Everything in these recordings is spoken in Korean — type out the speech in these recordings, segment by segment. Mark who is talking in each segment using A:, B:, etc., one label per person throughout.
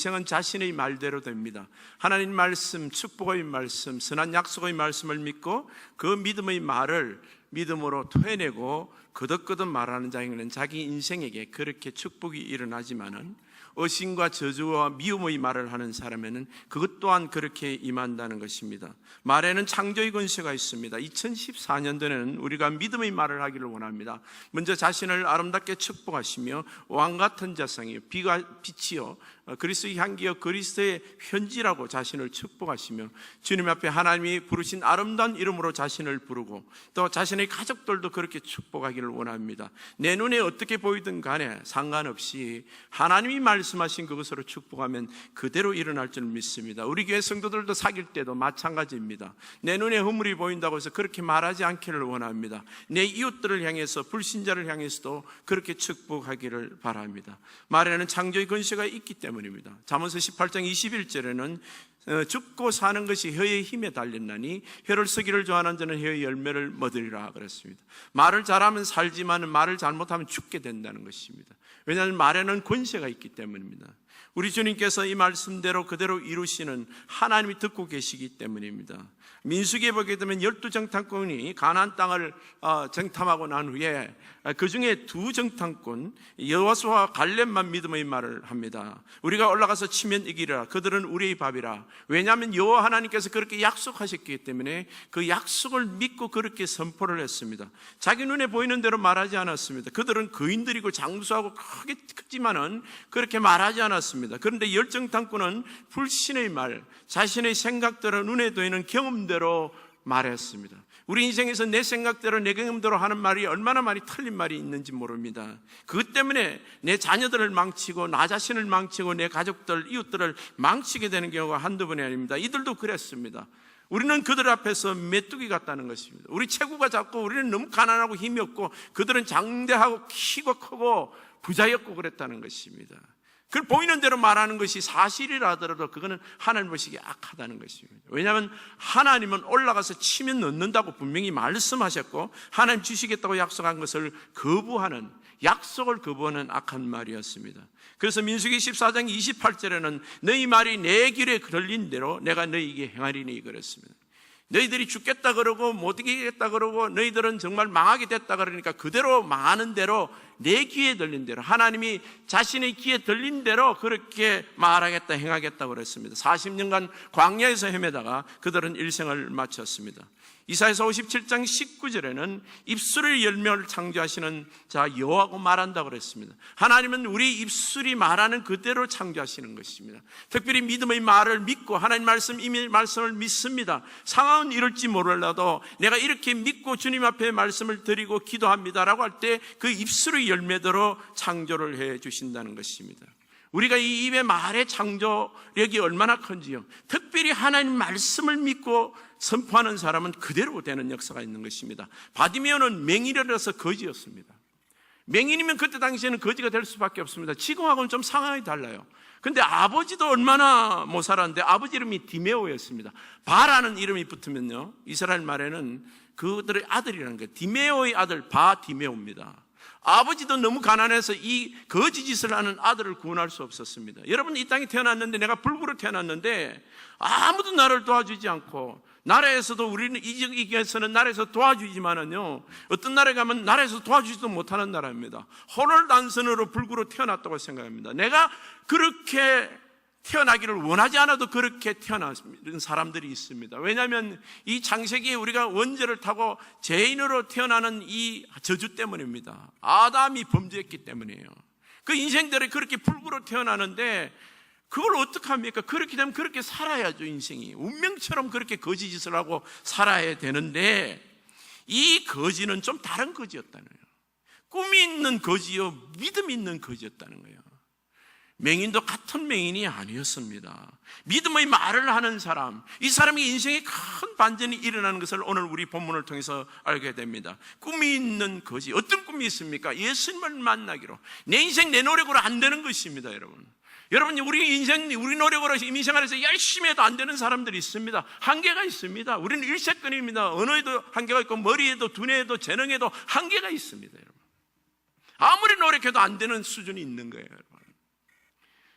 A: 인생은 자신의 말대로 됩니다. 하나님 말씀, 축복의 말씀, 선한 약속의 말씀을 믿고 그 믿음의 말을 믿음으로 토해내고 거듭거듭 말하는 자에게는 자기 인생에게 그렇게 축복이 일어나지만은 의심과 저주와 미움의 말을 하는 사람에는 그것 또한 그렇게 임한다는 것입니다. 말에는 창조의 권세가 있습니다. 2014년도에는 우리가 믿음의 말을 하기를 원합니다. 먼저 자신을 아름답게 축복하시며 왕같은 자상이요 빛이요 그리스도의 향기요 그리스도의 현지라고 자신을 축복하시며 주님 앞에 하나님이 부르신 아름다운 이름으로 자신을 부르고 또 자신의 가족들도 그렇게 축복하기를 원합니다. 내 눈에 어떻게 보이든 간에 상관없이 하나님이 말씀하신 그것으로 축복하면 그대로 일어날 줄 믿습니다. 우리 교회 성도들도 사귈 때도 마찬가지입니다. 내 눈에 허물이 보인다고 해서 그렇게 말하지 않기를 원합니다. 내 이웃들을 향해서 불신자를 향해서도 그렇게 축복하기를 바랍니다. 말에는 창조의 권세가 있기 때문입니다. 잠언서 18장 21절에는 죽고 사는 것이 혀의 힘에 달렸나니 혀를 쓰기를 좋아하는 자는 혀의 열매를 먹으리라 그랬습니다. 말을 잘하면 살지만 말을 잘못하면 죽게 된다는 것입니다. 왜냐하면 말에는 권세가 있기 때문입니다. 우리 주님께서 이 말씀대로 그대로 이루시는 하나님이 듣고 계시기 때문입니다. 민수기에 보게 되면 12정탐꾼이 가나안 땅을 정탐하고 난 후에 그 중에 2정탐꾼 여호수아와 갈렙만 믿음의 말을 합니다. 우리가 올라가서 치면 이기리라. 그들은 우리의 밥이라. 왜냐하면 여호와 하나님께서 그렇게 약속하셨기 때문에 그 약속을 믿고 그렇게 선포를 했습니다. 자기 눈에 보이는 대로 말하지 않았습니다. 그들은 거인들이고 장수하고 크지만은 그렇게 말하지 않았습니다. 그런데 열정탐꾼은 불신의 말, 자신의 생각대로 눈에 보이는 경험대로 말했습니다. 우리 인생에서 내 생각대로 내 경험대로 하는 말이 얼마나 많이 틀린 말이 있는지 모릅니다. 그것 때문에 내 자녀들을 망치고 나 자신을 망치고 내 가족들, 이웃들을 망치게 되는 경우가 한두 번이 아닙니다. 이들도 그랬습니다. 우리는 그들 앞에서 메뚜기 같다는 것입니다. 우리 체구가 작고 우리는 너무 가난하고 힘이 없고 그들은 장대하고 키가 크고 부자였고 그랬다는 것입니다. 그걸 보이는 대로 말하는 것이 사실이라 하더라도 그거는 하나님 보시기에 악하다는 것입니다. 왜냐하면 하나님은 올라가서 치면 넣는다고 분명히 말씀하셨고 하나님 주시겠다고 약속한 것을 거부하는, 약속을 거부하는 악한 말이었습니다. 그래서 민수기 14장 28절에는 너희 말이 내 길에 들린 대로 내가 너희에게 행하리니 그랬습니다. 너희들이 죽겠다 그러고 못 이기겠다 그러고 너희들은 정말 망하게 됐다 그러니까 그대로 망하는 대로 내 귀에 들린 대로 하나님이 자신의 귀에 들린 대로 그렇게 말하겠다 행하겠다 그랬습니다. 40년간 광야에서 헤매다가 그들은 일생을 마쳤습니다. 이사야서 57장 19절에는 입술의 열매를 창조하시는 자 여호와고 말한다고 그랬습니다. 하나님은 우리 입술이 말하는 그대로 창조하시는 것입니다. 특별히 믿음의 말을 믿고 하나님 말씀을 믿습니다. 상황은 이럴지 몰라도 내가 이렇게 믿고 주님 앞에 말씀을 드리고 기도합니다라고 할 때 그 입술의 열매대로 창조를 해 주신다는 것입니다. 우리가 이 입의 말의 창조력이 얼마나 큰지요. 특별히 하나님 말씀을 믿고 선포하는 사람은 그대로 되는 역사가 있는 것입니다. 바디메오는 맹인이라서 거지였습니다. 맹인이면 그때 당시에는 거지가 될 수밖에 없습니다. 지금하고는 좀 상황이 달라요. 근데 아버지도 얼마나 못 살았는데 아버지 이름이 디메오였습니다. 바라는 이름이 붙으면요, 이스라엘 말에는 그들의 아들이라는 거예요. 디메오의 아들 바디메오입니다. 아버지도 너무 가난해서 이 거지 짓을 하는 아들을 구원할 수 없었습니다. 여러분, 이 땅에 태어났는데, 내가 불구로 태어났는데 아무도 나를 도와주지 않고, 나라에서도, 우리는 이 교회에서는 나라에서 도와주지만은요, 어떤 나라에 가면 나라에서 도와주지도 못하는 나라입니다. 호롤단선으로 불구로 태어났다고 생각합니다. 내가 그렇게 태어나기를 원하지 않아도 그렇게 태어난 사람들이 있습니다. 왜냐하면 이 창세기에 우리가 원죄를 타고 죄인으로 태어나는 이 저주 때문입니다. 아담이 범죄했기 때문이에요. 그 인생들이 그렇게 불구로 태어나는데 그걸 어떡합니까? 그렇게 되면 그렇게 살아야죠. 인생이 운명처럼 그렇게 거짓짓을 하고 살아야 되는데, 이 거지는 좀 다른 거지였다는 거예요. 꿈이 있는 거지요, 믿음이 있는 거지였다는 거예요. 맹인도 같은 맹인이 아니었습니다. 믿음의 말을 하는 사람, 이 사람의 인생에 큰 반전이 일어나는 것을 오늘 우리 본문을 통해서 알게 됩니다. 꿈이 있는 거지. 어떤 꿈이 있습니까? 예수님을 만나기로. 내 인생 내 노력으로 안 되는 것입니다. 여러분, 우리 인생, 우리 노력으로 인생활에서 열심히 해도 안 되는 사람들이 있습니다. 한계가 있습니다. 우리는 일세권입니다. 언어에도 한계가 있고 머리에도 두뇌에도 재능에도 한계가 있습니다. 여러분, 아무리 노력해도 안 되는 수준이 있는 거예요. 여러분,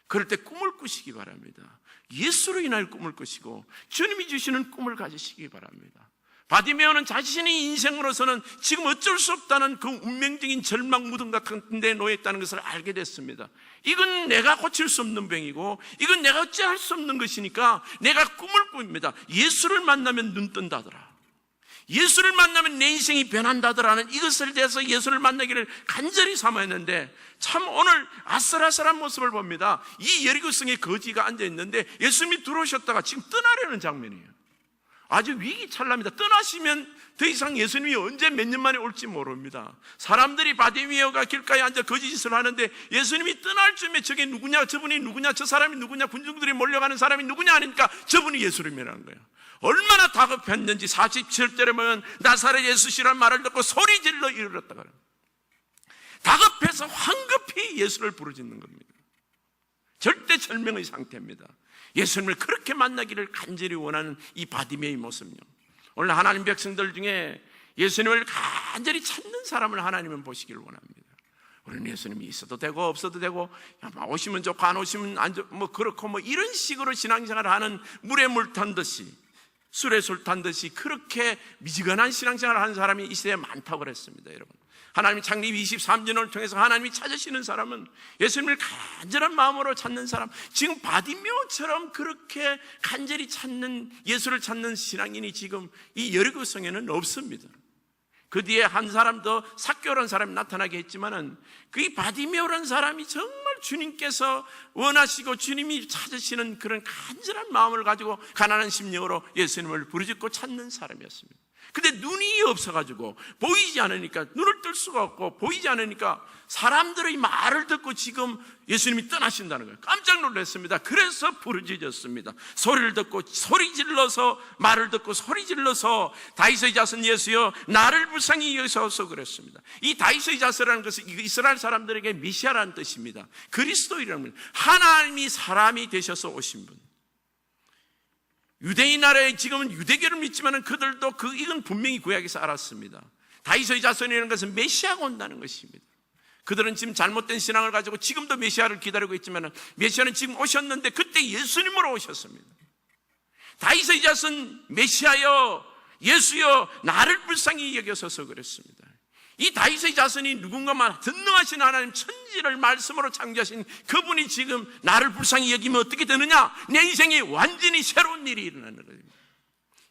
A: 그럴 때 꿈을 꾸시기 바랍니다. 예수로 인하여 꿈을 꾸시고 주님이 주시는 꿈을 가지시기 바랍니다. 바디메오는 자신의 인생으로서는 지금 어쩔 수 없다는 그 운명적인 절망 무덤 같은 데 놓여 있다는 것을 알게 됐습니다. 이건 내가 고칠 수 없는 병이고 이건 내가 어찌할 수 없는 것이니까 내가 꿈을 꿉니다. 예수를 만나면 눈 뜬다더라. 예수를 만나면 내 인생이 변한다더라는 이것을 대해서 예수를 만나기를 간절히 사모했는데 참 오늘 아슬아슬한 모습을 봅니다. 이 여리고성에 거지가 앉아있는데 예수님이 들어오셨다가 지금 떠나려는 장면이에요. 아주 위기찰나입니다. 떠나시면 더 이상 예수님이 언제 몇 년 만에 올지 모릅니다. 사람들이 바디메오가 길가에 앉아 거짓짓을 하는데 예수님이 떠날 쯤에 저게 누구냐, 저분이 군중들이 누구냐, 저 사람이 누구냐, 군중들이 몰려가는 사람이 누구냐 하니까 저분이 예수님이라는 거예요. 얼마나 다급했는지 47절에 보면 나사렛 예수시라는 말을 듣고 소리질러 이르렀다가 다급해서 황급히 예수를 부르짖는 겁니다. 절대 절명의 상태입니다. 예수님을 그렇게 만나기를 간절히 원하는 이 바디메오의 모습요. 오늘 하나님 백성들 중에 예수님을 간절히 찾는 사람을 하나님은 보시기를 원합니다. 우리는 예수님이 있어도 되고 없어도 되고 오시면 좋고 안 오시면 안 좋고 뭐 그렇고 뭐 이런 식으로 신앙생활을 하는 물에 물 탄 듯이 술에 술 탄 듯이 그렇게 미지근한 신앙생활을 하는 사람이 이 시대에 많다고 그랬습니다. 여러분, 하나님이 창립 23년을 통해서 하나님이 찾으시는 사람은 예수님을 간절한 마음으로 찾는 사람, 지금 바디메오처럼 그렇게 간절히 찾는 예수를 찾는 신앙인이 지금 이 여리고성에는 없습니다. 그 뒤에 한 사람 더 삭개오라는 사람이 나타나게 했지만은 그 바디메오라는 사람이 정말 주님께서 원하시고 주님이 찾으시는 그런 간절한 마음을 가지고 가난한 심령으로 예수님을 부르짖고 찾는 사람이었습니다. 근데 눈이 없어가지고 보이지 않으니까 눈을 뜰 수가 없고 보이지 않으니까 사람들의 말을 듣고 지금 예수님이 떠나신다는 거예요. 깜짝 놀랐습니다. 그래서 부르짖었습니다. 소리를 듣고 소리 질러서 말을 듣고 소리 질러서 다윗의 자손 예수여 나를 불쌍히 여기소서 그랬습니다. 이 다윗의 자손이라는 것은 이스라엘 사람들에게 메시아라는 뜻입니다. 그리스도이라는 건 하나님이 사람이 되셔서 오신 분. 유대인 나라에 지금은 유대교를 믿지만 그들도 이건 분명히 구약에서 알았습니다. 다윗의 자손이라는 것은 메시아가 온다는 것입니다. 그들은 지금 잘못된 신앙을 가지고 지금도 메시아를 기다리고 있지만 메시아는 지금 오셨는데 그때 예수님으로 오셨습니다. 다윗의 자손 메시아여 예수여 나를 불쌍히 여겨서서 그랬습니다. 이 다윗의 자손이 누군가만 전능하신 하나님 천지를 말씀으로 창조하신 그분이 지금 나를 불쌍히 여기면 어떻게 되느냐? 내 인생에 완전히 새로운 일이 일어나는 겁니다.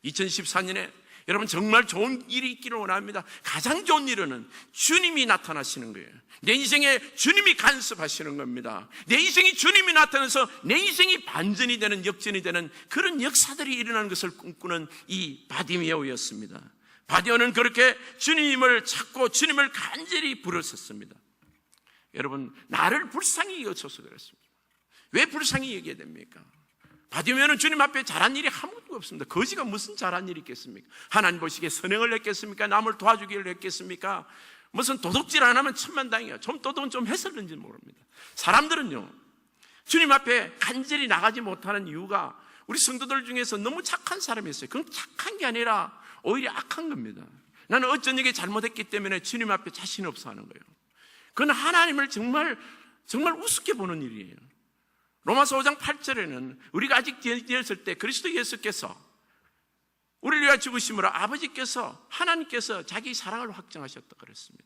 A: 2014년에 여러분 정말 좋은 일이 있기를 원합니다. 가장 좋은 일은 주님이 나타나시는 거예요. 내 인생에 주님이 간섭하시는 겁니다. 내 인생에 주님이 나타나서 내 인생이 반전이 되는 역전이 되는 그런 역사들이 일어나는 것을 꿈꾸는 이 바디메오였습니다. 바디메오는 그렇게 주님을 찾고 주님을 간절히 부르셨습니다. 여러분 나를 불쌍히 여겨서 그랬습니다. 왜 불쌍히 여겨야 됩니까? 바디메오는 주님 앞에 잘한 일이 아무것도 없습니다. 거지가 무슨 잘한 일이 있겠습니까? 하나님 보시기에 선행을 했겠습니까? 남을 도와주기를 했겠습니까? 무슨 도둑질 안 하면 천만다행이에요. 좀 도둑은 좀 했을는지 모릅니다. 사람들은요 주님 앞에 간절히 나가지 못하는 이유가 우리 성도들 중에서 너무 착한 사람이 있어요. 그건 착한 게 아니라 오히려 악한 겁니다. 나는 어쩐 얘기 잘못했기 때문에 주님 앞에 자신 없어 하는 거예요. 그건 하나님을 정말 우습게 보는 일이에요. 로마서 5장 8절에는 우리가 아직 되었을 때 그리스도 예수께서 우리를 위하여 죽으심으로 아버지께서 하나님께서 자기 사랑을 확정하셨다 그랬습니다.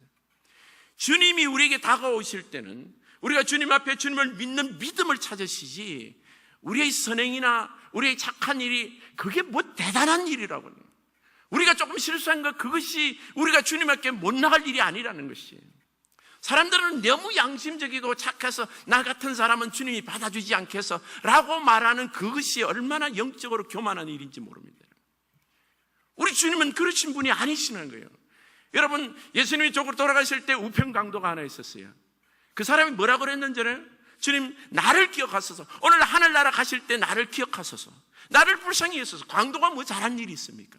A: 주님이 우리에게 다가오실 때는 우리가 주님 앞에 주님을 믿는 믿음을 찾으시지 우리의 선행이나 우리의 착한 일이 그게 뭐 대단한 일이라고요. 우리가 조금 실수한 것 그것이 우리가 주님 앞에 못 나갈 일이 아니라는 것이에요. 사람들은 너무 양심적이고 착해서 나 같은 사람은 주님이 받아주지 않겠어 라고 말하는 그것이 얼마나 영적으로 교만한 일인지 모릅니다. 우리 주님은 그러신 분이 아니시는 거예요. 여러분 예수님이 쪽으로 돌아가실 때 우편 강도가 하나 있었어요. 그 사람이 뭐라고 그랬는지는 주님 나를 기억하소서. 오늘 하늘나라 가실 때 나를 기억하소서. 나를 불쌍히 여기소서. 강도가 뭐 잘한 일이 있습니까?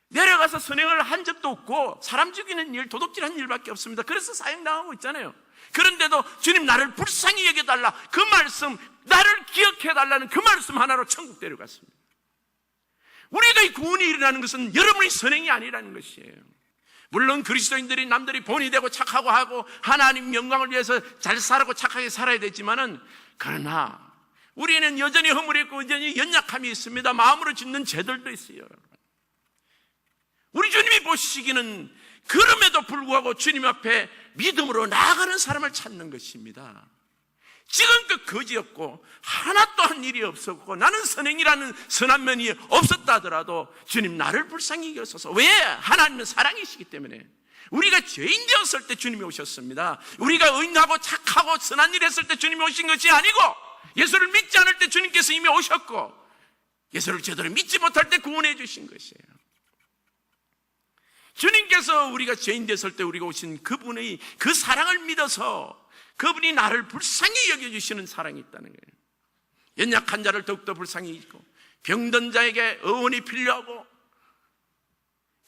A: 내려가서 선행을 한 적도 없고 사람 죽이는 일, 도둑질한 일밖에 없습니다. 그래서 사형당하고 있잖아요. 그런데도 주님 나를 불쌍히 여겨달라 그 말씀, 나를 기억해달라는 그 말씀 하나로 천국 데려갔습니다. 우리가 이 구원이 일어나는 것은 여러분의 선행이 아니라는 것이에요. 물론 그리스도인들이 남들이 본이 되고 착하고 하고 하나님 영광을 위해서 잘 살고 착하게 살아야 되지만은, 그러나 우리는 여전히 허물이 있고 여전히 연약함이 있습니다. 마음으로 짓는 죄들도 있어요. 우리 주님이 보시기는 그럼에도 불구하고 주님 앞에 믿음으로 나아가는 사람을 찾는 것입니다. 지금껏 거지 없고 하나도 한 일이 없었고 나는 선행이라는 선한 면이 없었다 하더라도 주님 나를 불쌍히 여기소서. 왜? 하나님은 사랑이시기 때문에. 우리가 죄인 되었을 때 주님이 오셨습니다. 우리가 의인하고 착하고 선한 일 했을 때 주님이 오신 것이 아니고, 예수를 믿지 않을 때 주님께서 이미 오셨고, 예수를 제대로 믿지 못할 때 구원해 주신 것이에요. 주님께서 우리가 죄인 됐을 때 우리가 오신 그분의 그 사랑을 믿어서 그분이 나를 불쌍히 여겨주시는 사랑이 있다는 거예요. 연약한 자를 더욱더 불쌍히 여기고, 병든 자에게 의원이 필요하고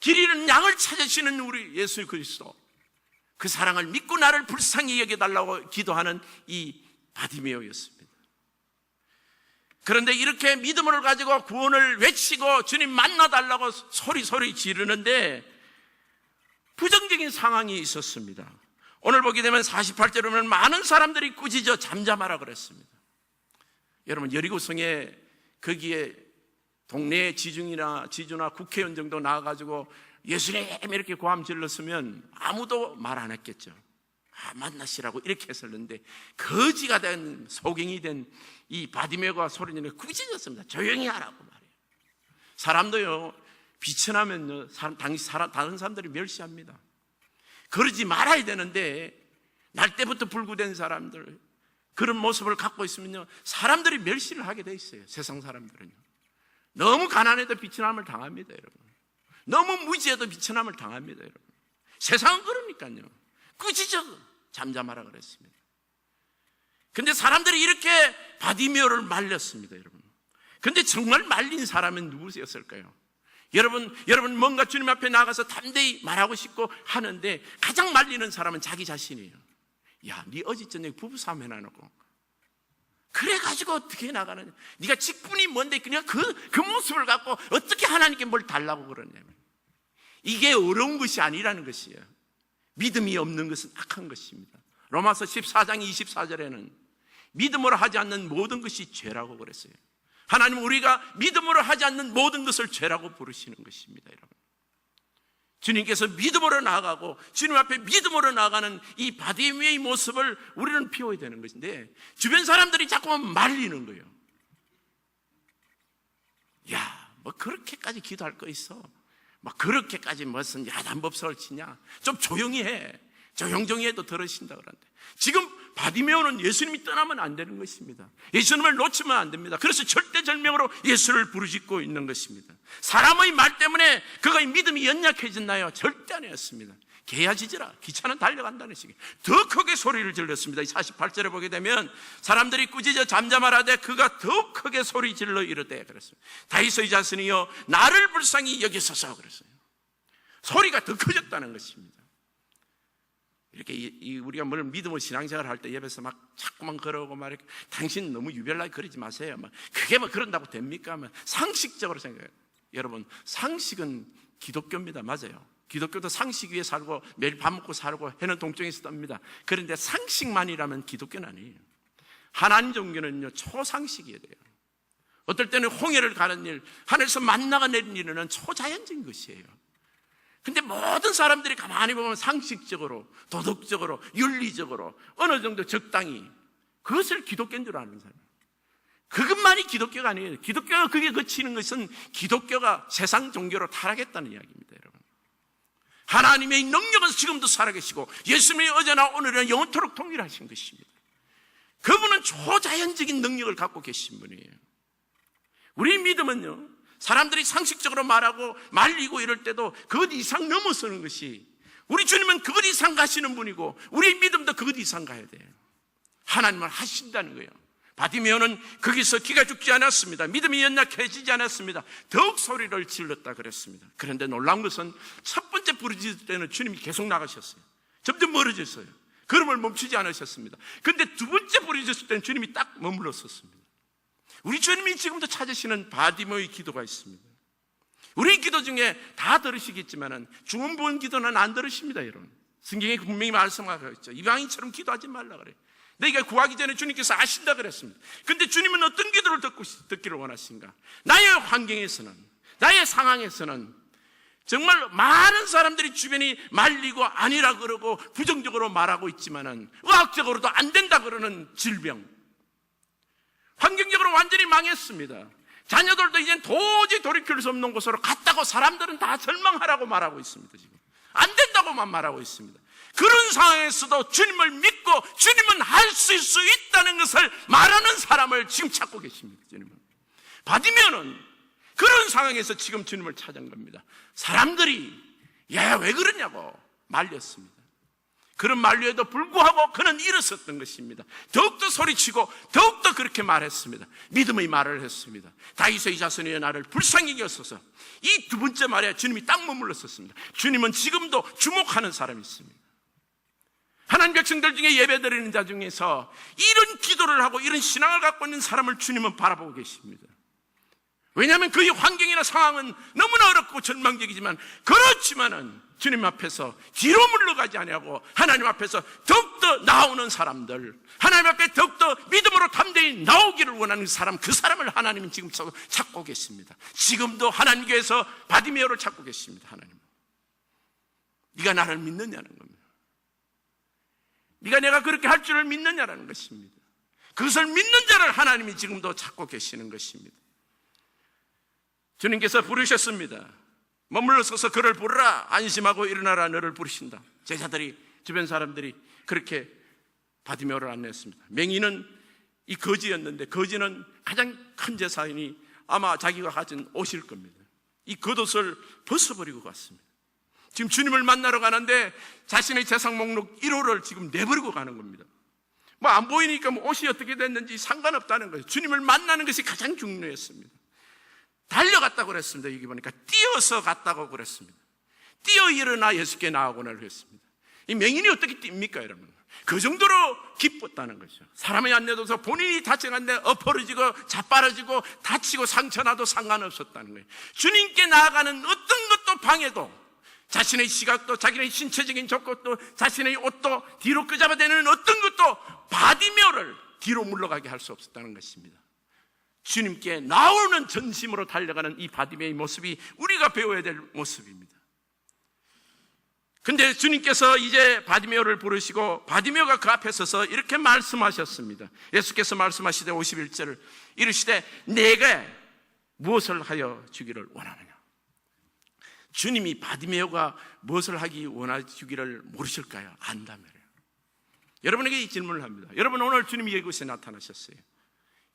A: 길 잃은 양을 찾으시는 우리 예수 그리스도, 그 사랑을 믿고 나를 불쌍히 여겨달라고 기도하는 이 바디메오였습니다. 그런데 이렇게 믿음을 가지고 구원을 외치고 주님 만나달라고 소리 지르는데 부정적인 상황이 있었습니다. 오늘 보게 되면 48절에 보면 많은 사람들이 꾸짖어 잠잠하라 그랬습니다. 여러분, 여리고성에 거기에 동네 지주나 국회의원 정도 나와가지고 예수님 이렇게 고함 질렀으면 아무도 말 안 했겠죠. 만나시라고 이렇게 했었는데, 거지가 된, 소경이 된 이 바디메오가 소리내며 꾸짖었습니다. 조용히 하라고 말이에요. 사람도요, 비천하면요, 다른 사람들이 멸시합니다. 그러지 말아야 되는데, 날 때부터 불구된 사람들, 그런 모습을 갖고 있으면요, 사람들이 멸시를 하게 돼 있어요. 세상 사람들은요. 너무 가난해도 비천함을 당합니다, 여러분. 너무 무지해도 비천함을 당합니다, 여러분. 세상은 그러니까요. 꾸짖어 잠잠하라 그랬습니다. 근데 사람들이 이렇게 바디메오를 말렸습니다, 여러분. 근데 정말 말린 사람은 누구였을까요? 여러분 뭔가 주님 앞에 나가서 담대히 말하고 싶고 하는데 가장 말리는 사람은 자기 자신이에요. 야, 네 어제 저녁에 부부싸움 해놔놓고 그래가지고 어떻게 나가느냐. 네가 직분이 뭔데 그냥 그 모습을 갖고 어떻게 하나님께 뭘 달라고 그러냐면, 이게 어려운 것이 아니라는 것이에요. 믿음이 없는 것은 악한 것입니다. 로마서 14장 24절에는 믿음으로 하지 않는 모든 것이 죄라고 그랬어요. 하나님은 우리가 믿음으로 하지 않는 모든 것을 죄라고 부르시는 것입니다, 여러분. 주님께서 믿음으로 나아가고 주님 앞에 믿음으로 나아가는 이 바디메오의 모습을 우리는 피워야 되는 것인데, 주변 사람들이 자꾸만 말리는 거예요. 야, 뭐 그렇게까지 기도할 거 있어? 막 그렇게까지 무슨 야단법석을 치냐? 좀 조용히 해. 조용조용히 해도 들으신다 그러는데, 지금 바디메오는 예수님이 떠나면 안 되는 것입니다. 예수님을 놓치면 안 됩니다. 그래서 절대절명으로 예수를 부르짖고 있는 것입니다. 사람의 말 때문에 그의 믿음이 연약해졌나요? 절대 아니었습니다. 개야지지라, 기차는 달려간다는 식이에요. 더 크게 소리를 질렀습니다. 48절에 보게 되면 사람들이 꾸짖어 잠잠하라되 그가 더 크게 소리 질러 이르되 그랬어요. 다윗의 자손이여 나를 불쌍히 여기소서 그랬어요. 소리가 더 커졌다는 것입니다. 이렇게 우리가 뭘 믿음으로 신앙생활을 할 때 옆에서 막 자꾸만 걸어오고 말이야, 당신 너무 유별나게 그러지 마세요. 막 그게 뭐 그런다고 됩니까? 막 상식적으로 생각해요. 여러분, 상식은 기독교입니다. 맞아요. 기독교도 상식 위에 살고 매일 밥 먹고 살고 해는 동쪽에서 떱니다. 그런데 상식만이라면 기독교는 아니에요. 하나님 종교는요, 초상식이어야 돼요. 어떨 때는 홍해를 가는 일, 하늘에서 만나가 내리는 일은 초자연적인 것이에요. 근데 모든 사람들이 가만히 보면 상식적으로, 도덕적으로, 윤리적으로 어느 정도 적당히 그것을 기독교인 줄 아는 사람, 그것만이 기독교가 아니에요. 기독교가 그게 그치는 것은 기독교가 세상 종교로 타락했다는 이야기입니다, 여러분. 하나님의 능력은 지금도 살아계시고 예수님이 어제나 오늘은 영원토록 동일하신 것입니다. 그분은 초자연적인 능력을 갖고 계신 분이에요. 우리 믿음은요, 사람들이 상식적으로 말하고 말리고 이럴 때도 그것 이상 넘어서는 것이, 우리 주님은 그것 이상 가시는 분이고 우리 믿음도 그것 이상 가야 돼요. 하나님은 하신다는 거예요. 바디메오는 거기서 기가 죽지 않았습니다. 믿음이 연약해지지 않았습니다. 더욱 소리를 질렀다 그랬습니다. 그런데 놀라운 것은 첫 번째 부르짖을 때는 주님이 계속 나가셨어요. 점점 멀어졌어요. 걸음을 멈추지 않으셨습니다. 그런데 두 번째 부르짖을 때는 주님이 딱 머물렀었습니다. 우리 주님이 지금도 찾으시는 바디메오의 기도가 있습니다. 우리 기도 중에 다 들으시겠지만은 중언부언 기도는 안 들으십니다, 여러분. 성경에 분명히 말씀하고 있죠. 이방인처럼 기도하지 말라 그래요. 내가 구하기 전에 주님께서 아신다 그랬습니다. 근데 주님은 어떤 기도를 듣기를 원하신가? 나의 환경에서는, 나의 상황에서는 정말 많은 사람들이 주변이 말리고 아니라 그러고 부정적으로 말하고 있지만은 의학적으로도 안 된다 그러는 질병, 환경적으로 완전히 망했습니다. 자녀들도 이젠 도저히 돌이킬 수 없는 곳으로 갔다고 사람들은 다 절망하라고 말하고 있습니다. 지금 안 된다고만 말하고 있습니다. 그런 상황에서도 주님을 믿고 주님은 하실 수 있다는 것을 말하는 사람을 지금 찾고 계십니다. 주님은. 바디메오는 그런 상황에서 지금 주님을 찾은 겁니다. 사람들이 야, 왜 그러냐고 말렸습니다. 그런 만류에도 불구하고 그는 일어섰던 것입니다. 더욱더 소리치고 더욱더 그렇게 말했습니다. 믿음의 말을 했습니다. 다윗의 자손이여 나를 불쌍히 여기소서. 이 두 번째 말에 주님이 딱 머물렀었습니다. 주님은 지금도 주목하는 사람이 있습니다. 하나님 백성들 중에 예배드리는 자 중에서 이런 기도를 하고 이런 신앙을 갖고 있는 사람을 주님은 바라보고 계십니다. 왜냐하면 그의 환경이나 상황은 너무나 어렵고 절망적이지만, 그렇지만은 주님 앞에서 뒤로 물러가지 아니하고 하나님 앞에서 더욱더 나오는 사람들, 하나님 앞에 더욱더 믿음으로 담대히 나오기를 원하는 사람, 그 사람을 하나님은 지금 찾고 계십니다. 지금도 하나님께서 바디메오를 찾고 계십니다. 하나님, 네가 나를 믿느냐는 겁니다. 네가 내가 그렇게 할 줄을 믿느냐라는 것입니다. 그것을 믿는 자를 하나님이 지금도 찾고 계시는 것입니다. 주님께서 부르셨습니다. 머물러 서서 그를 부르라. 안심하고 일어나라. 너를 부르신다. 제자들이, 주변 사람들이 그렇게 바디메오를 안내했습니다. 맹인은 이 거지였는데, 거지는 가장 큰 재산이 아마 자기가 가진 옷일 겁니다. 이 겉옷을 벗어버리고 갔습니다. 지금 주님을 만나러 가는데 자신의 재산 목록 1호를 지금 내버리고 가는 겁니다. 뭐 안 보이니까 뭐 옷이 어떻게 됐는지 상관없다는 거예요. 주님을 만나는 것이 가장 중요했습니다. 달려갔다고 그랬습니다. 여기 보니까 뛰어서 갔다고 그랬습니다. 뛰어 일어나 예수께 나아오거나 그랬습니다. 이 맹인이 어떻게 뜁니까, 여러분? 그 정도로 기뻤다는 거죠. 사람이 안 내둬서 본인이 다쳐갔는데 엎어지고 자빠라지고 다치고 상처나도 상관없었다는 거예요. 주님께 나아가는 어떤 것도 방해도, 자신의 시각도, 자기의 신체적인 조건도, 자신의 옷도 뒤로 끄잡아대는 어떤 것도 바디메오를 뒤로 물러가게 할 수 없었다는 것입니다. 주님께 나오는 전심으로 달려가는 이 바디메오의 모습이 우리가 배워야 될 모습입니다. 근데 주님께서 이제 바디메오를 부르시고 바디메오가 그 앞에 서서 이렇게 말씀하셨습니다. 예수께서 말씀하시되 51절 이르시되 내가 무엇을 하여 주기를 원하느냐. 주님이 바디메오가 무엇을 하기 원하시기를 모르실까요? 안다며요. 여러분에게 이 질문을 합니다. 여러분, 오늘 주님이 이곳에 나타나셨어요.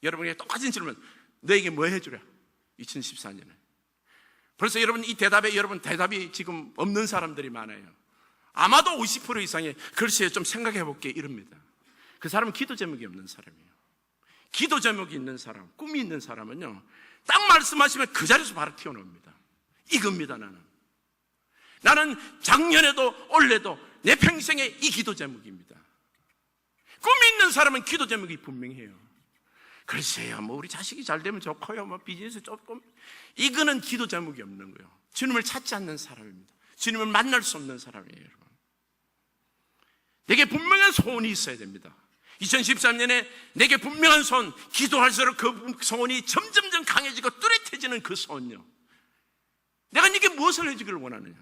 A: 여러분에게 똑같은 질문, 너에게 뭐 해주랴? 2014년에 벌써 여러분 이 대답에 여러분 대답이 지금 없는 사람들이 많아요. 아마도 50% 이상이 글쎄요 좀 생각해 볼게 이럽니다. 그 사람은 기도 제목이 없는 사람이에요. 기도 제목이 있는 사람, 꿈이 있는 사람은요, 딱 말씀하시면 그 자리에서 바로 튀어나옵니다. 이겁니다. 나는 작년에도 올해도 내 평생에 이 기도 제목입니다. 꿈이 있는 사람은 기도 제목이 분명해요. 글쎄요, 뭐 우리 자식이 잘 되면 좋고요, 뭐 비즈니스 조금, 이거는 기도 제목이 없는 거예요. 주님을 찾지 않는 사람입니다. 주님을 만날 수 없는 사람이에요, 여러분. 내게 분명한 소원이 있어야 됩니다. 2013년에 내게 분명한 소원, 기도할수록 그 소원이 점점점 강해지고 뚜렷해지는 그 소원요. 내가 네게 무엇을 해주기를 원하느냐.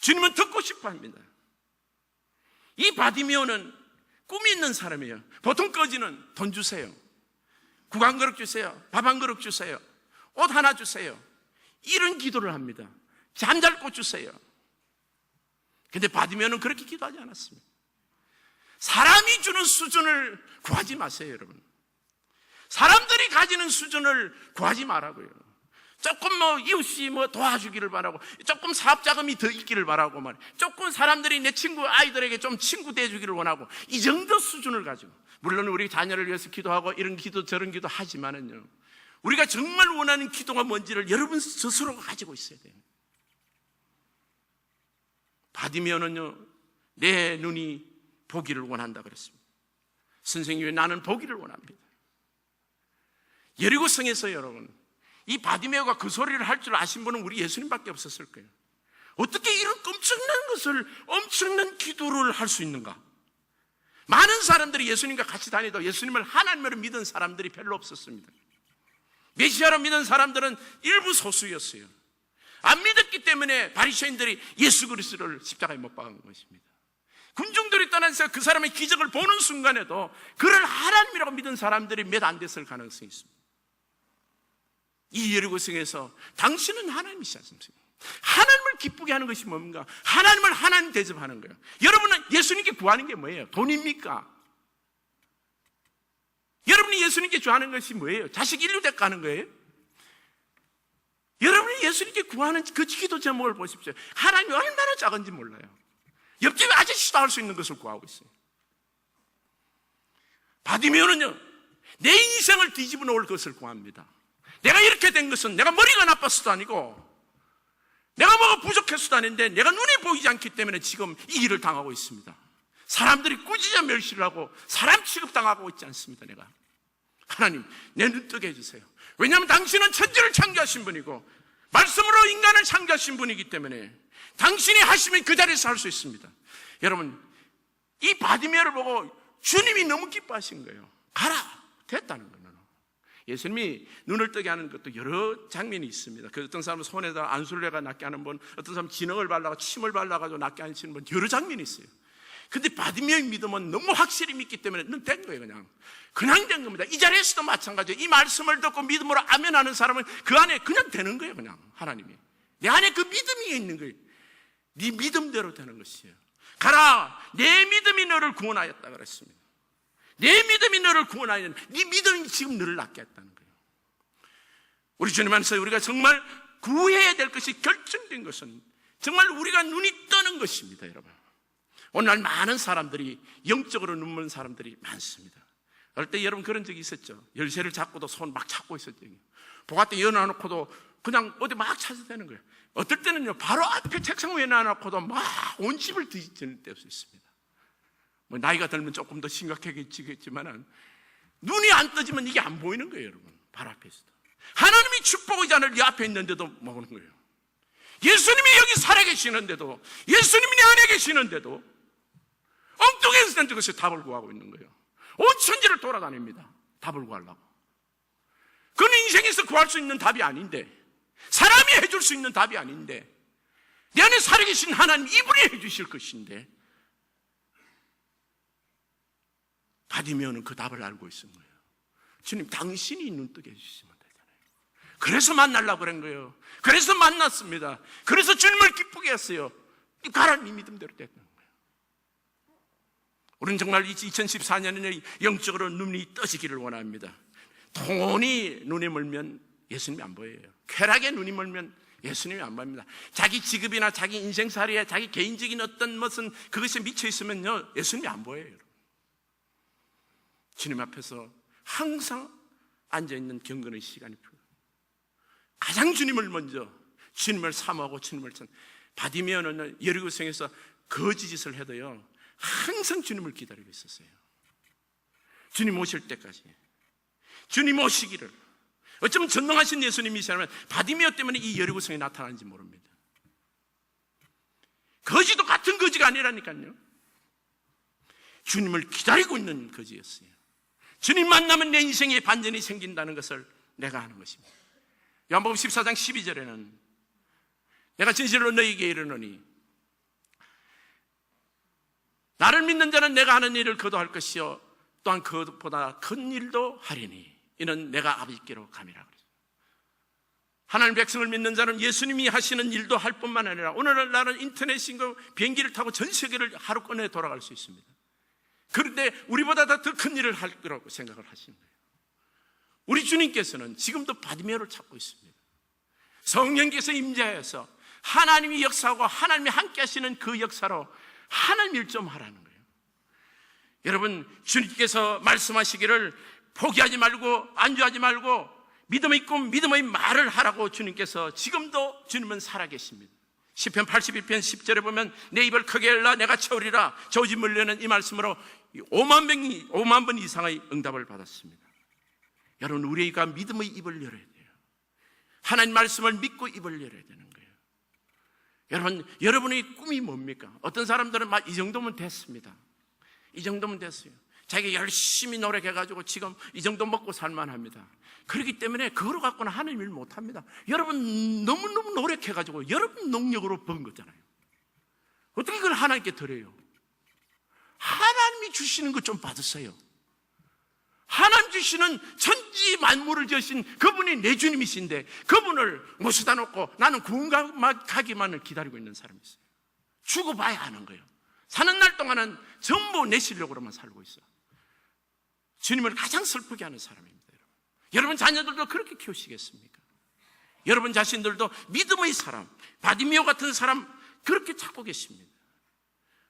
A: 주님은 듣고 싶어 합니다. 이 바디메오는 꿈이 있는 사람이에요. 보통 거지는 돈 주세요, 국 한 그릇 주세요, 밥 한 그릇 주세요, 옷 하나 주세요, 이런 기도를 합니다. 잠잘 곳 주세요. 근데 바디메오는 그렇게 기도하지 않았습니다. 사람이 주는 수준을 구하지 마세요, 여러분. 사람들이 가지는 수준을 구하지 말라고요. 조금 뭐 이웃이 뭐 도와주기를 바라고, 조금 사업 자금이 더 있기를 바라고 말이에요. 조금 사람들이 내 친구 아이들에게 좀 친구 대해주기를 원하고, 이 정도 수준을 가지고, 물론 우리 자녀를 위해서 기도하고 이런 기도 저런 기도 하지만은요, 우리가 정말 원하는 기도가 뭔지를 여러분 스스로가 가지고 있어야 돼요. 바디메오는요, 내 눈이 보기를 원한다 그랬습니다. 선생님이 나는 보기를 원합니다. 여리고성에서 여러분, 이 바디메오가 그 소리를 할 줄 아신 분은 우리 예수님밖에 없었을 거예요. 어떻게 이런 엄청난 기도를 할 수 있는가? 많은 사람들이 예수님과 같이 다니도 예수님을 하나님으로 믿은 사람들이 별로 없었습니다. 메시아로 믿은 사람들은 일부 소수였어요. 안 믿었기 때문에 바리새인들이 예수 그리스도를 십자가에 못 박은 것입니다. 군중들이 떠나서 그 사람의 기적을 보는 순간에도 그를 하나님이라고 믿은 사람들이 몇 안 됐을 가능성이 있습니다. 이 여리고성에서 당신은 하나님이시지 않습니까? 하나님을 기쁘게 하는 것이 뭡니까? 하나님을 하나님 대접하는 거예요. 여러분은 예수님께 구하는 게 뭐예요? 돈입니까? 여러분이 예수님께 구하는 것이 뭐예요? 자식 인류 대가 하는 거예요? 여러분이 예수님께 구하는 그 기도 제목을 보십시오. 하나님이 얼마나 작은지 몰라요. 옆집 아저씨도 할 수 있는 것을 구하고 있어요. 바디메오는요, 내 인생을 뒤집어 놓을 것을 구합니다. 내가 이렇게 된 것은 내가 머리가 나빠서도 아니고 내가 뭐가 부족해서도 아닌데 내가 눈에 보이지 않기 때문에 지금 이 일을 당하고 있습니다. 사람들이 꾸짖어 멸시를 하고 사람 취급당하고 있지 않습니다. 내가 하나님 내 눈 뜨게 해주세요. 왜냐하면 당신은 천지를 창조하신 분이고 말씀으로 인간을 창조하신 분이기 때문에 당신이 하시면 그 자리에서 할 수 있습니다. 여러분, 이 바디메오를 보고 주님이 너무 기뻐하신 거예요. 가라! 됐다는 거예요. 예수님이 눈을 뜨게 하는 것도 여러 장면이 있습니다. 그 어떤 사람은 손에다 안술래가 낫게 하는 분, 어떤 사람은 진흙을 발라가 침을 발라가지고 낫게 하시는 분, 여러 장면이 있어요. 근데 바디메오의 믿음은 너무 확실히 믿기 때문에 된 거예요. 그냥 된 겁니다. 이 자리에서도 마찬가지예요. 이 말씀을 듣고 믿음으로 아멘하는 사람은 그 안에 그냥 되는 거예요. 그냥 하나님이 내 안에 그 믿음이 있는 거예요. 네 믿음대로 되는 것이에요. 가라, 내 믿음이 너를 구원하였다 그랬습니다. 내 믿음이 너를 구원하였는데 네 믿음이 지금 너를 낫게 했다는 거예요. 우리 주님 안에서 우리가 정말 구해야 될 것이 결정된 것은 정말 우리가 눈이 뜨는 것입니다. 여러분, 오늘날 많은 사람들이 영적으로 눈먼 사람들이 많습니다. 어릴 때 여러분 그런 적이 있었죠? 열쇠를 잡고도 손 막 잡고 있었죠. 보가대 열어놓고도 그냥 어디 막 찾아야 되는 거예요. 어떨 때는요, 바로 앞에 책상 위에 놔놓고도 막 온 집을 뒤지는 때도 있습니다. 뭐 나이가 들면 조금 더 심각해지겠지만 눈이 안 떠지면 이게 안 보이는 거예요. 여러분, 바로 앞에서도 하나님이 축복의 잔을 네 앞에 있는데도 먹는 거예요. 예수님이 여기 살아계시는데도, 예수님이 내 안에 계시는데도 엉뚱해서 그것에 답을 구하고 있는 거예요. 온 천지를 돌아다닙니다. 답을 구하려고. 그건 인생에서 구할 수 있는 답이 아닌데, 사람이 해줄 수 있는 답이 아닌데, 내 안에 살아계신 하나님 이분이 해주실 것인데, 바디메오는 그 답을 알고 있는 거예요. 주님, 당신이 눈뜨게 해주시면 되잖아요. 그래서 만나려고 그런 거예요. 그래서 만났습니다. 그래서 주님을 기쁘게 했어요. 가라, 네 믿음대로 됐던 거예요. 우리는 정말 2014년에 영적으로 눈이 떠지기를 원합니다. 돈이 눈에 멀면 예수님이 안 보여요. 쾌락에 눈이 멀면 예수님이 안 보입니다. 자기 직업이나 자기 인생살이에 자기 개인적인 어떤 것은 그것에 미쳐 있으면요, 예수님이 안 보여요. 주님 앞에서 항상 앉아있는 경건의 시간이 필요해요. 가장 주님을 먼저, 주님을 사모하고 주님을 전. 바디메오는 여리고성에서 거짓짓을 해도요, 항상 주님을 기다리고 있었어요. 주님 오실 때까지. 주님 오시기를. 어쩌면 전능하신 예수님이시라면 바디메오 때문에 이 여리고성에 나타나는지 모릅니다. 거지도 같은 거지가 아니라니까요. 주님을 기다리고 있는 거지였어요. 주님 만나면 내 인생에 반전이 생긴다는 것을 내가 아는 것입니다. 요한복음 14장 12절에는 내가 진실로 너희에게 이르노니 나를 믿는 자는 내가 하는 일을 그도 할 것이요 또한 그보다 큰 일도 하리니 이는 내가 아버지께로 감이라 그랬어요. 하나님 백성을 믿는 자는 예수님이 하시는 일도 할 뿐만 아니라 오늘날은 인터넷인가 비행기를 타고 전 세계를 하루권에 돌아갈 수 있습니다. 그런데 우리보다 더 큰 일을 할 거라고 생각을 하시는 거예요. 우리 주님께서는 지금도 바디메오를 찾고 있습니다. 성령께서 임재하여서 하나님이 역사하고 하나님이 함께 하시는 그 역사로 하나님 일 좀 하라는 거예요. 여러분, 주님께서 말씀하시기를 포기하지 말고 안주하지 말고 믿음의 꿈, 믿음의 말을 하라고 주님께서 지금도 주님은 살아계십니다. 시편 81편 10절에 보면 내 입을 크게 열라 내가 채우리라 저지 물려는 이 말씀으로 5만 번 이상의 응답을 받았습니다. 여러분, 우리가 믿음의 입을 열어야 돼요. 하나님 말씀을 믿고 입을 열어야 되는 거예요. 여러분, 여러분의 꿈이 뭡니까? 어떤 사람들은 막 이 정도면 됐습니다. 이 정도면 됐어요. 자기가 열심히 노력해가지고 지금 이 정도 먹고 살만합니다. 그렇기 때문에 그거로 갖고는 하나님 일 못합니다. 여러분 너무너무 노력해가지고 여러분 능력으로 번 거잖아요. 어떻게 그걸 하나님께 드려요? 하나님이 주시는 것 좀 받으세요. 하나님 주시는 천지 만물을 지으신 그분이 내 주님이신데 그분을 모셔다 놓고 나는 구원가기만을 기다리고 있는 사람이 있어요. 죽어봐야 하는 거예요. 사는 날 동안은 전부 내 실력으로만 살고 있어요. 주님을 가장 슬프게 하는 사람입니다. 여러분 자녀들도 그렇게 키우시겠습니까? 여러분 자신들도 믿음의 사람, 바디미오 같은 사람 그렇게 찾고 계십니다.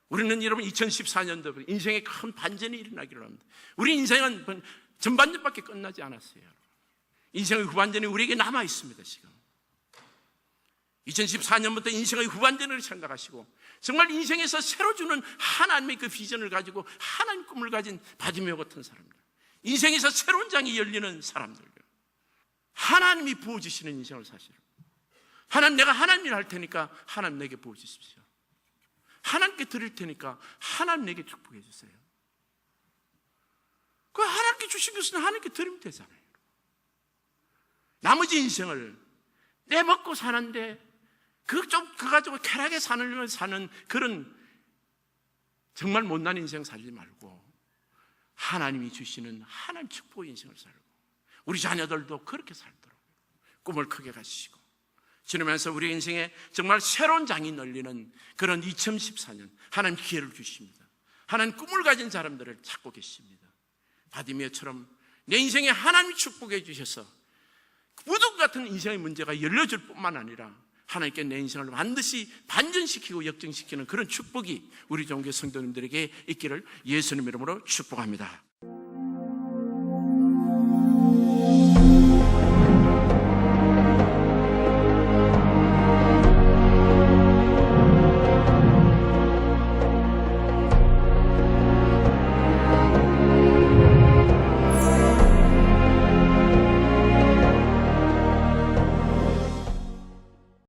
A: 우리는 여러분 2014년도 인생에 큰 반전이 일어나기를 합니다. 우리 인생은 전반전밖에 끝나지 않았어요. 인생의 후반전이 우리에게 남아 있습니다. 지금 2014년부터 인생의 후반전을 생각하시고 정말 인생에서 새로 주는 하나님의 그 비전을 가지고 하나님 꿈을 가진 바디메오 같은 사람들, 인생에서 새로운 장이 열리는 사람들, 하나님이 부어주시는 인생을 사시라. 하나님, 내가 하나님 일 할 테니까 하나님 내게 부어주십시오. 하나님께 드릴 테니까 하나님 내게 축복해 주세요. 그 하나님께 주신 것은 하나님께 드리면 되잖아요. 나머지 인생을 내 먹고 사는데 그거 가지고 쾌락에 사는 그런 정말 못난 인생 살지 말고 하나님이 주시는 하나님 축복의 인생을 살고 우리 자녀들도 그렇게 살도록 꿈을 크게 가지시고 지나면서 우리 인생에 정말 새로운 장이 열리는 그런 2014년 하나님 기회를 주십니다. 하나님 꿈을 가진 사람들을 찾고 계십니다. 바디메오처럼 내 인생에 하나님이 축복해 주셔서 무덤 같은 인생의 문제가 열려줄 뿐만 아니라 하나님께 내 인생을 반드시 반전시키고 역전시키는 그런 축복이 우리 종교 성도님들에게 있기를 예수님 이름으로 축복합니다.